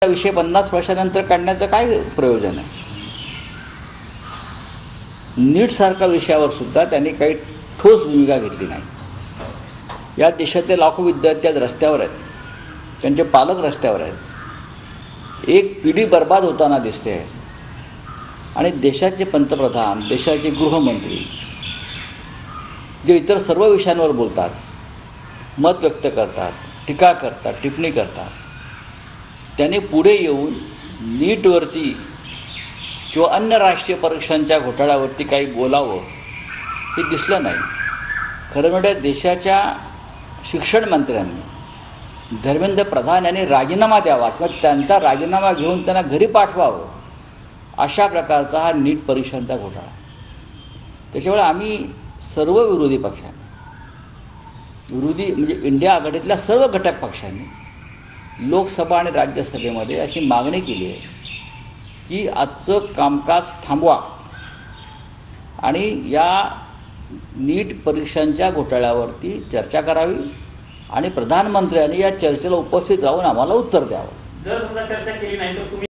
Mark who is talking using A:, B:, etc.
A: विषय 50 वर्षानंतर काढण्याचं काय प्रयोजन आहे? नीट सारख्या विषयावर सुद्धा त्यांनी काही ठोस भूमिका घेतली नाही. या देशातले लाखो विद्यार्थी आज रस्त्यावर आहेत, त्यांचे पालक रस्त्यावर आहेत. एक पिढी बर्बाद होताना दिसते आहे. आणि देशाचे पंतप्रधान, देशाचे गृहमंत्री जे इतर सर्व विषयांवर बोलतात, मत व्यक्त करतात, टीका करतात, टिप्पणी करतात, त्याने पुढे येऊन नीटवरती किंवा अन्य राष्ट्रीय परीक्षांच्या घोटाळ्यावरती काही बोलावं हे दिसलं नाही. खरं म्हणजे देशाच्या शिक्षण मंत्र्यांनी, धर्मेंद्र प्रधान यांनी राजीनामा द्यावा किंवा त्यांचा राजीनामा घेऊन त्यांना घरी पाठवावं, अशा प्रकारचा हा नीट परीक्षांचा घोटाळा. त्याच्यामुळे आम्ही सर्व विरोधी पक्षांनी, विरोधी म्हणजे इंडिया आघाडीतल्या सर्व घटक पक्षांनी लोकसभा आणि राज्यसभेमध्ये अशी मागणी केली आहे की आजचं कामकाज थांबवा आणि या नीट परीक्षांच्या घोटाळ्यावरती चर्चा करावी आणि प्रधानमंत्र्यांनी या चर्चेला उपस्थित राहून आम्हाला उत्तर द्यावं.
B: जर समजा चर्चा केली नाही तर तुम्ही